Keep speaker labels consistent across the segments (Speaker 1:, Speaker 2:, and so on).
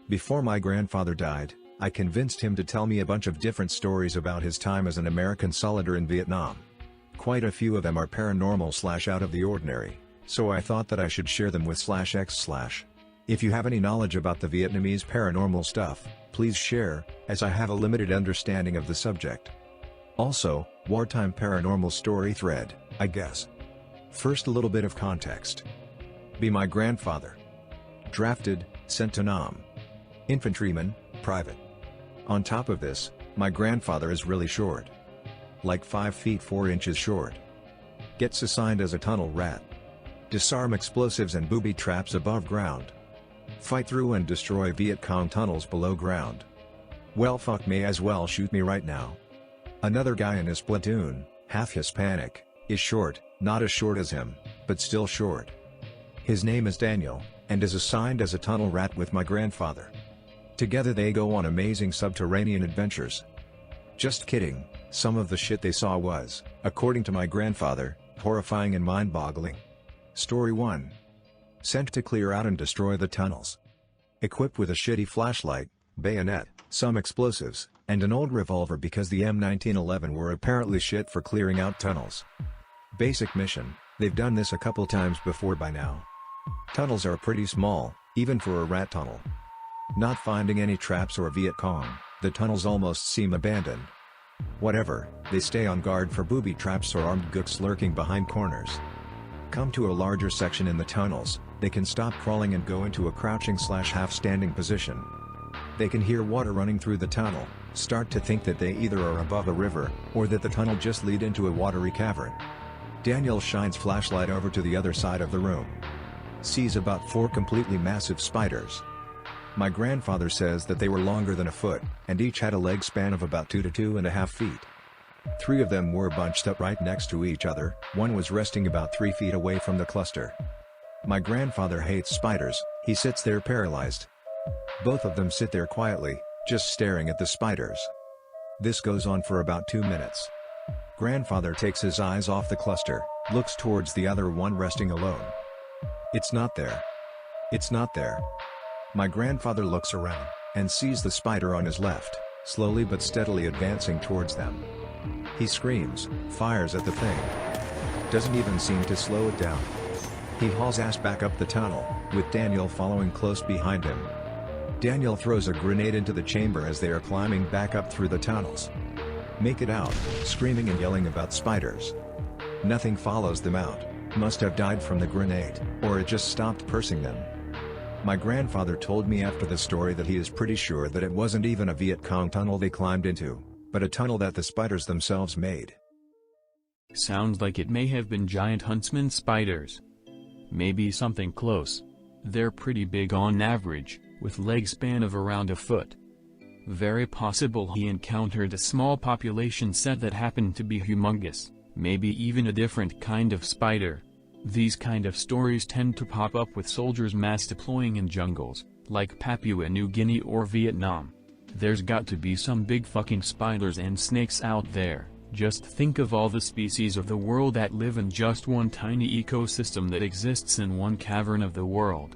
Speaker 1: Before my grandfather died, I convinced him to tell me a bunch of different stories about his time as an American soldier in Vietnam. Quite a few of them are paranormal / out of the ordinary, so I thought that I should share them with /x/. If you have any knowledge about the Vietnamese paranormal stuff, please share, as I have a limited understanding of the subject. Also, wartime paranormal story thread, I guess. First, a little bit of context. Be my grandfather. Drafted, sent to Nam. Infantryman, private. On top of this, my grandfather is really short. Like 5 feet 4 inches short. Gets assigned as a tunnel rat. Disarm explosives and booby traps above ground. Fight through and destroy Viet Cong tunnels below ground. Well, fuck, may as well shoot me right now. Another guy in his platoon, half Hispanic, is short, not as short as him, but still short. His name is Daniel, and is assigned as a tunnel rat with my grandfather. Together they go on amazing subterranean adventures. Just kidding, some of the shit they saw was, according to my grandfather, horrifying and mind-boggling. Story 1. Sent to clear out and destroy the tunnels. Equipped with a shitty flashlight, bayonet, some explosives, and an old revolver because the M1911 were apparently shit for clearing out tunnels. Basic mission, they've done this a couple times before by now. Tunnels are pretty small, even for a rat tunnel. Not finding any traps or Viet Cong, the tunnels almost seem abandoned. Whatever, they stay on guard for booby traps or armed gooks lurking behind corners. Come to a larger section in the tunnels, they can stop crawling and go into a crouching / half-standing position. They can hear water running through the tunnel, start to think that they either are above a river, or that the tunnel just lead into a watery cavern. Daniel shines flashlight over to the other side of the room. Sees about 4 completely massive spiders. My grandfather says that they were longer than a foot, and each had a leg span of about 2 to 2.5 feet. 3 of them were bunched up right next to each other, one was resting about 3 feet away from the cluster. My grandfather hates spiders, he sits there paralyzed. Both of them sit there quietly, just staring at the spiders. This goes on for about 2 minutes. Grandfather takes his eyes off the cluster, looks towards the other one resting alone. It's not there. It's not there. My grandfather looks around, and sees the spider on his left, slowly but steadily advancing towards them. He screams, fires at the thing. Doesn't even seem to slow it down. He hauls ass back up the tunnel, with Daniel following close behind him. Daniel throws a grenade into the chamber as they are climbing back up through the tunnels. Make it out, screaming and yelling about spiders. Nothing follows them out, must have died from the grenade, or it just stopped pursuing them. My grandfather told me after the story that he is pretty sure that it wasn't even a Viet Cong tunnel they climbed into, but a tunnel that the spiders themselves made.
Speaker 2: Sounds like it may have been giant huntsman spiders. Maybe something close. They're pretty big on average, with leg span of around a foot. Very possible he encountered a small population set that happened to be humongous, maybe even a different kind of spider. These kind of stories tend to pop up with soldiers mass deploying in jungles, like Papua New Guinea or Vietnam. There's got to be some big fucking spiders and snakes out there. Just think of all the species of the world that live in just one tiny ecosystem that exists in one cavern of the world.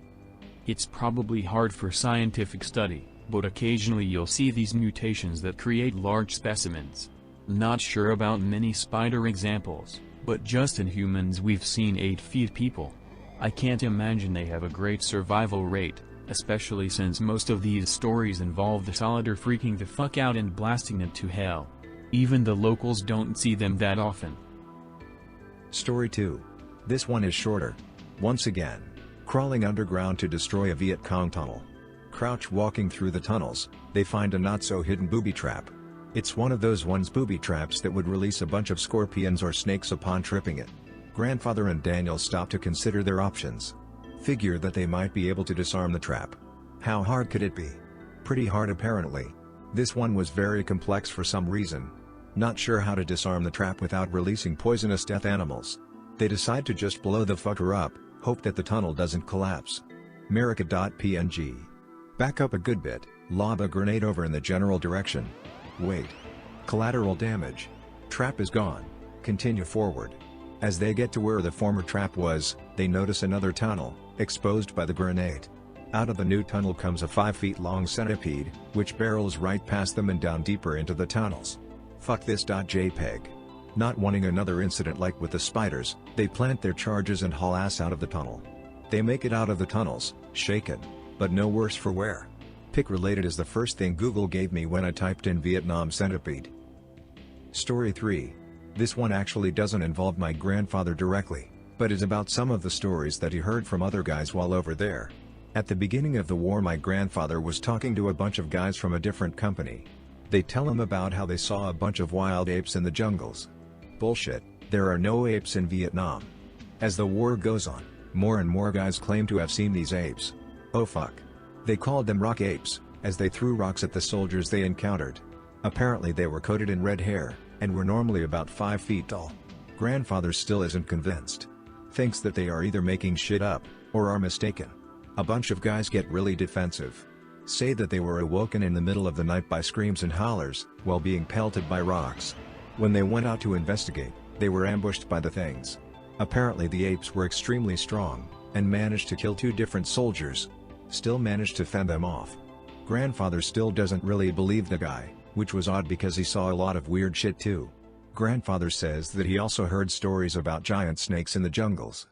Speaker 2: It's probably hard for scientific study, but occasionally you'll see these mutations that create large specimens. Not sure about many spider examples, but just in humans we've seen 8 feet people. I can't imagine they have a great survival rate, especially since most of these stories involve the soldier freaking the fuck out and blasting it to hell. Even the locals don't see them that often.
Speaker 1: Story 2. This one is shorter. Once again, crawling underground to destroy a Viet Cong tunnel. Crouch walking through the tunnels, they find a not-so-hidden booby trap. It's one of those booby traps that would release a bunch of scorpions or snakes upon tripping it. Grandfather and Daniel stop to consider their options. Figure that they might be able to disarm the trap. How hard could it be? Pretty hard apparently. This one was very complex for some reason. Not sure how to disarm the trap without releasing poisonous death animals. They decide to just blow the fucker up, hope that the tunnel doesn't collapse. America.png. Back up a good bit, lob a grenade over in the general direction. Wait. Collateral damage. Trap is gone. Continue forward. As they get to where the former trap was, they notice another tunnel, exposed by the grenade. Out of the new tunnel comes a 5 feet long centipede, which barrels right past them and down deeper into the tunnels. Fuck this. JPEG. Not wanting another incident like with the spiders, they plant their charges and haul ass out of the tunnel. They make it out of the tunnels, shaken, but no worse for wear. Pic related is the first thing Google gave me when I typed in Vietnam centipede. Story 3. This one actually doesn't involve my grandfather directly, but is about some of the stories that he heard from other guys while over there. At the beginning of the war, my grandfather was talking to a bunch of guys from a different company. They tell him about how they saw a bunch of wild apes in the jungles. Bullshit, there are no apes in Vietnam. As the war goes on, more and more guys claim to have seen these apes. Oh fuck. They called them rock apes, as they threw rocks at the soldiers they encountered. Apparently they were coated in red hair, and were normally about 5 feet tall. Grandfather still isn't convinced. Thinks that they are either making shit up, or are mistaken. A bunch of guys get really defensive. Say that they were awoken in the middle of the night by screams and hollers, while being pelted by rocks. When they went out to investigate, they were ambushed by the things. Apparently the apes were extremely strong, and managed to kill 2 different soldiers. Still managed to fend them off. Grandfather still doesn't really believe the guy, which was odd because he saw a lot of weird shit too. Grandfather says that he also heard stories about giant snakes in the jungles.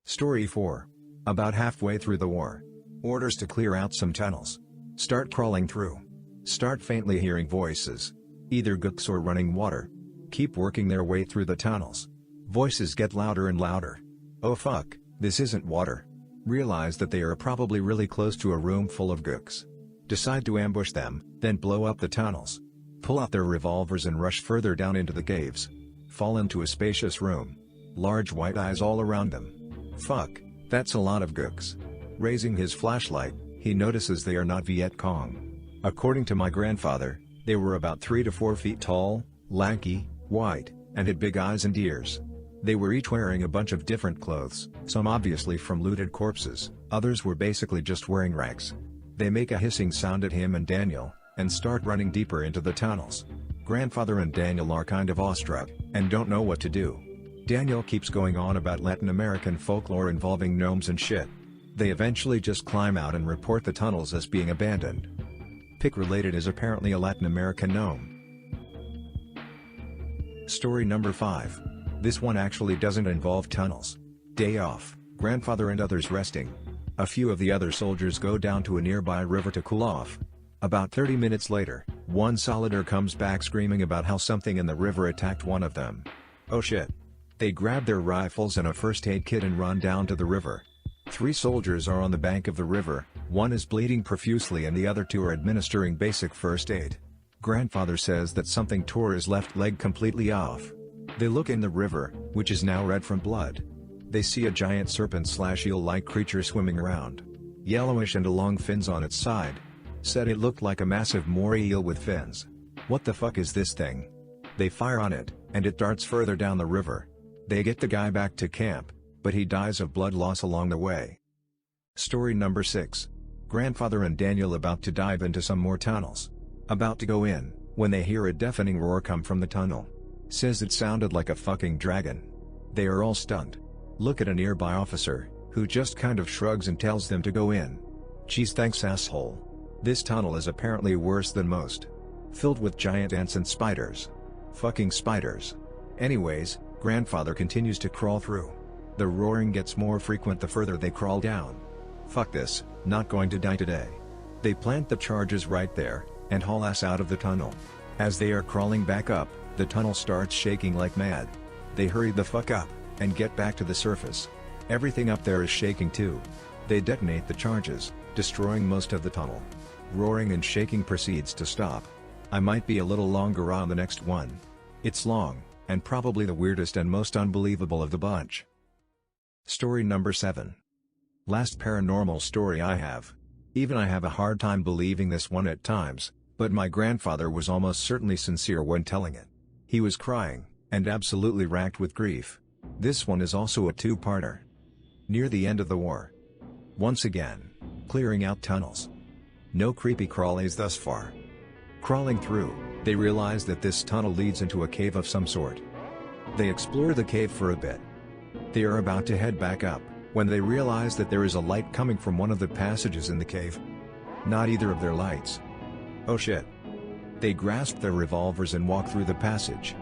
Speaker 1: Story 4. About halfway through the war. Orders to clear out some tunnels. Start crawling through. Start faintly hearing voices. Either gooks or running water. Keep working their way through the tunnels. Voices get louder and louder. Oh fuck, this isn't water. Realize that they are probably really close to a room full of gooks. Decide to ambush them, then blow up the tunnels. Pull out their revolvers and rush further down into the caves. Fall into a spacious room. Large white eyes all around them. Fuck, that's a lot of gooks. Raising his flashlight, he notices they are not Viet Cong. According to my grandfather, they were about 3 to 4 feet tall, lanky, white, and had big eyes and ears. They were each wearing a bunch of different clothes, some obviously from looted corpses, others were basically just wearing rags. They make a hissing sound at him and Daniel, and start running deeper into the tunnels. Grandfather and Daniel are kind of awestruck, and don't know what to do. Daniel keeps going on about Latin American folklore involving gnomes and shit. They eventually just climb out and report the tunnels as being abandoned. Pic related is apparently a Latin American gnome. Story number 5. This one actually doesn't involve tunnels. Day off, grandfather and others resting. A few of the other soldiers go down to a nearby river to cool off. About 30 minutes later, one solider comes back screaming about how something in the river attacked one of them. Oh shit. They grab their rifles and a first aid kit and run down to the river. 3 soldiers are on the bank of the river, one is bleeding profusely and the other 2 are administering basic first aid. Grandfather says that something tore his left leg completely off. They look in the river, which is now red from blood. They see a giant serpent/eel-like creature swimming around. Yellowish and long fins on its side. Said it looked like a massive moray eel with fins. What the fuck is this thing? They fire on it, and it darts further down the river. They get the guy back to camp, but he dies of blood loss along the way. Story number 6. Grandfather and Daniel about to dive into some more tunnels. About to go in, when they hear a deafening roar come from the tunnel. Says it sounded like a fucking dragon. They are all stunned. Look at a nearby officer, who just kind of shrugs and tells them to go in. Geez, thanks asshole. This tunnel is apparently worse than most. Filled with giant ants and spiders. Fucking spiders. Anyways, grandfather continues to crawl through. The roaring gets more frequent the further they crawl down. Fuck this, not going to die today. They plant the charges right there, and haul ass out of the tunnel. As they are crawling back up, the tunnel starts shaking like mad. They hurry the fuck up, and get back to the surface. Everything up there is shaking too. They detonate the charges, destroying most of the tunnel. Roaring and shaking proceeds to stop. I might be a little longer on the next one. It's long, and probably the weirdest and most unbelievable of the bunch. Story number 7. Last paranormal story I have. Even I have a hard time believing this one at times, but my grandfather was almost certainly sincere when telling it. He was crying, and absolutely racked with grief. This one is also a 2-parter. Near the end of the war. Once again, clearing out tunnels. No creepy crawlies thus far. Crawling through, they realize that this tunnel leads into a cave of some sort. They explore the cave for a bit. They are about to head back up, when they realize that there is a light coming from one of the passages in the cave. Not either of their lights. Oh shit. They grasp their revolvers and walk through the passage.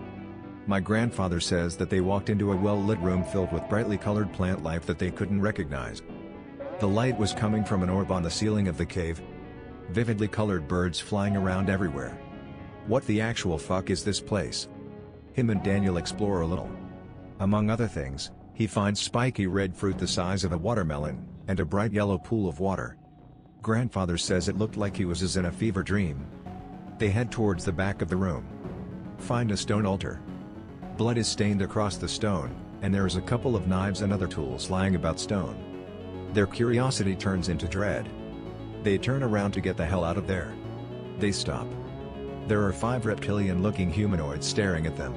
Speaker 1: My grandfather says that they walked into a well-lit room filled with brightly colored plant life that they couldn't recognize. The light was coming from an orb on the ceiling of the cave. Vividly colored birds flying around everywhere. What the actual fuck is this place? Him and Daniel explore a little. Among other things, he finds spiky red fruit the size of a watermelon, and a bright yellow pool of water. Grandfather says it looked like he was in a fever dream. They head towards the back of the room. Find a stone altar. Blood is stained across the stone, and there is a couple of knives and other tools lying about stone. Their curiosity turns into dread. They turn around to get the hell out of there. They stop. There are 5 reptilian-looking humanoids staring at them.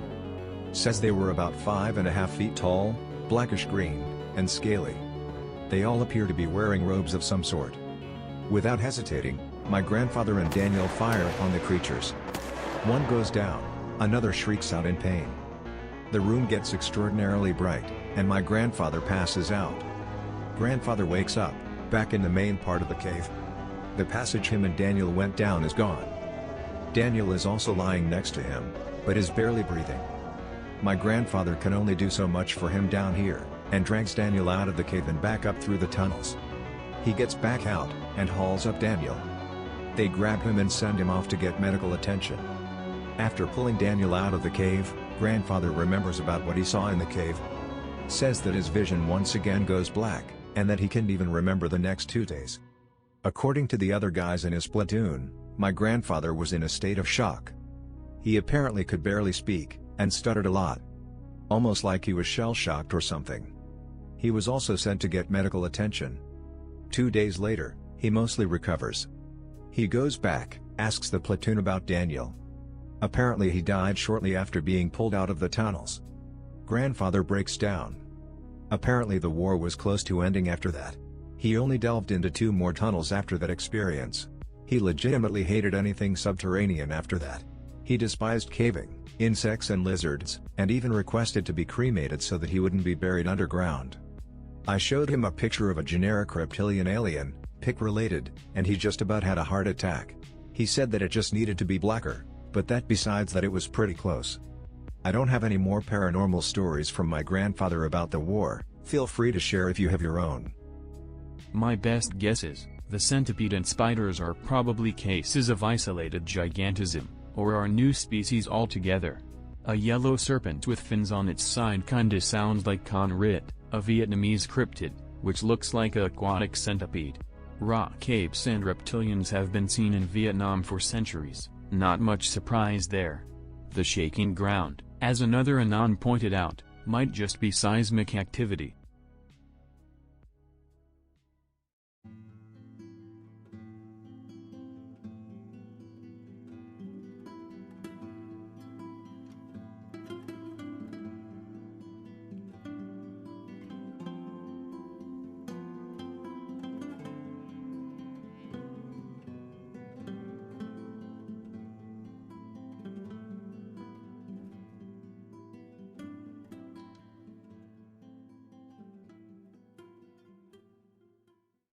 Speaker 1: Says they were about 5.5 feet tall, blackish green, and scaly. They all appear to be wearing robes of some sort. Without hesitating, my grandfather and Daniel fire upon the creatures. One goes down, another shrieks out in pain. The room gets extraordinarily bright, and my grandfather passes out. Grandfather wakes up, back in the main part of the cave. The passage him and Daniel went down is gone. Daniel is also lying next to him, but is barely breathing. My grandfather can only do so much for him down here, and drags Daniel out of the cave and back up through the tunnels. He gets back out, and hauls up Daniel. They grab him and send him off to get medical attention. After pulling Daniel out of the cave, grandfather remembers about what he saw in the cave. Says that his vision once again goes black, and that he can't even remember the next 2 days. According to the other guys in his platoon, my grandfather was in a state of shock. He apparently could barely speak, and stuttered a lot. Almost like he was shell-shocked or something. He was also sent to get medical attention. 2 days later, he mostly recovers. He goes back, asks the platoon about Daniel. Apparently he died shortly after being pulled out of the tunnels. Grandfather breaks down. Apparently the war was close to ending after that. He only delved into 2 more tunnels after that experience. He legitimately hated anything subterranean after that. He despised caving, insects and lizards, and even requested to be cremated so that he wouldn't be buried underground. I showed him a picture of a generic reptilian alien, pic-related, and he just about had a heart attack. He said that it just needed to be blacker, but that besides that it was pretty close. I don't have any more paranormal stories from my grandfather about the war. Feel free to share if you have your own.
Speaker 2: My best guess is, the centipede and spiders are probably cases of isolated gigantism, or are new species altogether. A yellow serpent with fins on its side kinda sounds like con rit, a Vietnamese cryptid, which looks like a aquatic centipede. Rock apes and reptilians have been seen in Vietnam for centuries, not much surprise there. The shaking ground, as another Anon pointed out, might just be seismic activity.